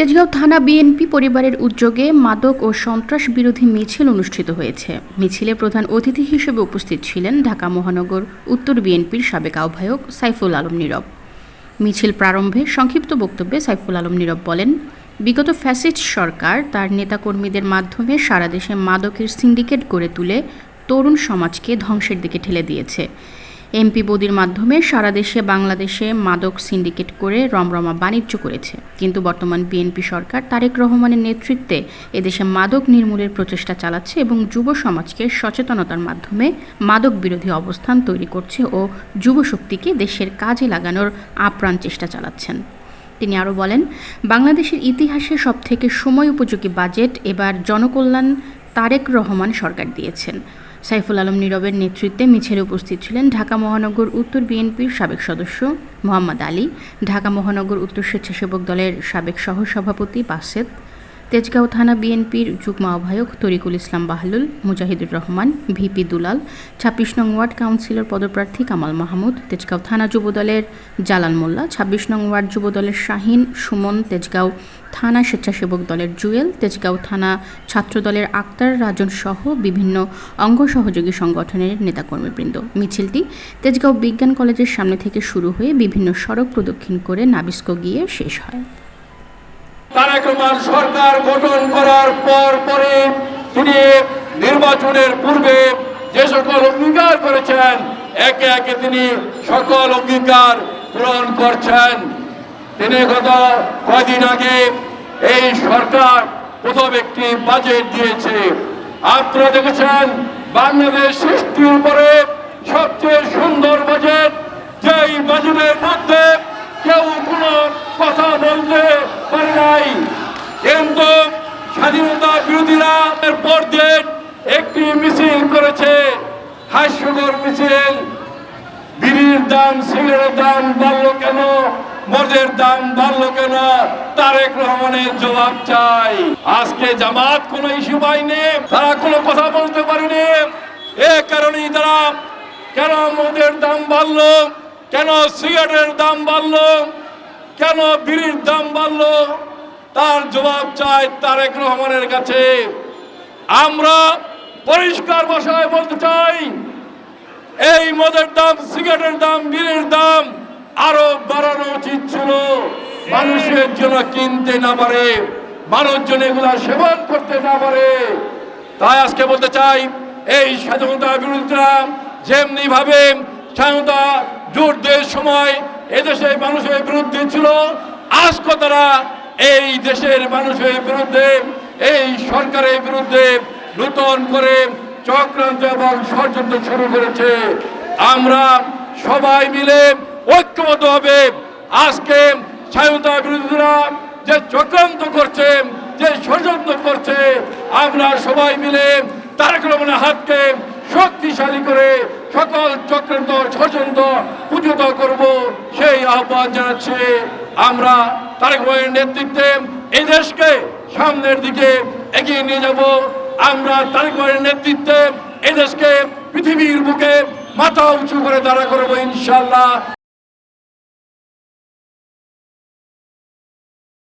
তেজগাঁও থানা বিএনপি পরিবারের উদ্যোগে মাদক ও সন্ত্রাস বিরোধী মিছিল অনুষ্ঠিত হয়েছে। মিছিলে প্রধান অতিথি হিসেবে উপস্থিত ছিলেন ঢাকা মহানগর উত্তর বিএনপির সাবেক আহ্বায়ক সাইফুল আলম নীরব। মিছিল প্রারম্ভে সংক্ষিপ্ত বক্তব্যে সাইফুল আলম নীরব বলেন, বিগত ফ্যাসিস্ট সরকার তার নেতাকর্মীদের মাধ্যমে সারা দেশে মাদকের সিন্ডিকেট গড়ে তুলে তরুণ সমাজকে ধ্বংসের দিকে ঠেলে দিয়েছে। এমপি বদির মাধ্যমে সারা দেশে বাংলাদেশে মাদক সিন্ডিকেট করে রমরমা বাণিজ্য করেছে। কিন্তু বর্তমান বিএনপি সরকার তারেক রহমানের নেতৃত্বে এদেশে মাদক নির্মূলের প্রচেষ্টা চালাচ্ছে এবং যুব সমাজকে সচেতনতার মাধ্যমে মাদক বিরোধী অবস্থান তৈরি করছে ও যুবশক্তিকে দেশের কাজে লাগানোর আপ্রাণ চেষ্টা চালাচ্ছেন। তিনি আরও বলেন, বাংলাদেশের ইতিহাসে সবথেকে সময় উপযোগী বাজেট এবার জনকল্যাণ তারেক রহমান সরকার দিয়েছেন। সাইফুল আলম নীরবের নেতৃত্বে মিছিলে উপস্থিত ছিলেন ঢাকা মহানগর উত্তর বিএনপির সাবেক সদস্য মোহাম্মদ আলী, ঢাকা মহানগর উত্তর স্বেচ্ছাসেবক দলের সাবেক সহসভাপতি বাসেদ, তেজগাঁও থানা বিএনপির যুগ্ম আহ্বায়ক তরিকুল ইসলাম বাহলুল, মুজাহিদুর রহমান, ভিপি দুলাল, ২৬ নং ওয়ার্ড কাউন্সিলর পদপ্রার্থী কামাল মাহমুদ, তেজগাঁও থানা যুবদলের জালাল মোল্লা, ২৬ নং ওয়ার্ড যুবদলের শাহিন সুমন, তেজগাঁও থানা স্বেচ্ছাসেবক দলের জুয়েল, তেজগাঁও থানা ছাত্রদলের আক্তার রাজন সহ বিভিন্ন অঙ্গ সহযোগী সংগঠনের নেতাকর্মীবৃন্দ। মিছিলটি তেজগাঁও বিজ্ঞান কলেজের সামনে থেকে শুরু হয়ে বিভিন্ন সড়ক প্রদক্ষিণ করে নাবিস্কো গিয়ে শেষ হয়। তারেক রহমান সরকার গঠন করার পরে তিনি নির্বাচনের পূর্বে যে সকল অঙ্গীকার করেছেন একে একে তিনি সকল অঙ্গীকার পূরণ করছেন। তিনি গত কয়েকদিন আগে এই সরকার প্রথম একটি বাজেট দিয়েছে। আপনারা দেখেছেন বাংলাদেশ সৃষ্টির পরে সবচেয়ে সুন্দর বাজেট, যেই বাজেটের মধ্যে কেউ কোনো কথা বলতে পারে নাই। কিন্তু স্বাধীনতা বিরোধীরা এরপর দিয়ে একটি মিছিল করেছে, হাস্যকর মিছিল। বিড়ির দাম, সিগারেটের দাম বাড়লো কেন, মদের দাম বাড়লো কেন, তারেক রহমানের জবাব চাই। আজকে জামাত কোনো ইস্যু পায়নি, তারা কোনো কথা বলতে পারেনি। এ কারণেই তারা কেন মদের দাম বাড়লো, কেন সিগারেটের দাম বাড়লো, কেন বিড়ির দাম বাড়লো, তার জবাব চাই তারেক রহমানের কাছে। আমরা পরিষ্কার ভাষায় বলতে চাই, এই মদের দাম, সিগারেটের দাম, বিড়ির দাম আরো বাড়ানো উচিত ছিল, মানুষের জন্য কিনতে না পারে, মানুষজন এগুলা সেবন করতে না পারে। তাই আজকে বলতে চাই, এই স্বাধীনতা বিরোধীরা যেমনি ভাবে স্বাধীনতা যুদ্ধের সময় এদেশের মানুষের বিরুদ্ধে ছিল, আজকে তারা এই দেশের মানুষের বিরুদ্ধে, এই সরকারের বিরুদ্ধে নতুন করে চক্রান্ত এবং ষড়যন্ত্র শুরু করেছে। আমরা সবাই মিলে ঐক্যবদ্ধভাবে আজকে স্বাধীনতা বিরোধীরা যে চক্রান্ত করছে, যে ষড়যন্ত্র করছে, আমরা সবাই মিলে তারেক রহমানের হাতকে শক্তিশালী করে সকল চক্রান্ত ষড়যন্ত্র প্রতিহত করব, সেই আহ্বান জানাচ্ছি। আমরা তারেক রহমানের নেতৃত্বে এই দেশকে সামনের দিকে এগিয়ে নিয়ে যাব। আমরা তারেক রহমানের নেতৃত্বে এই দেশকে পৃথিবীর বুকে মাথা উঁচু করে দাঁড়া করবো ইনশাআল্লাহ।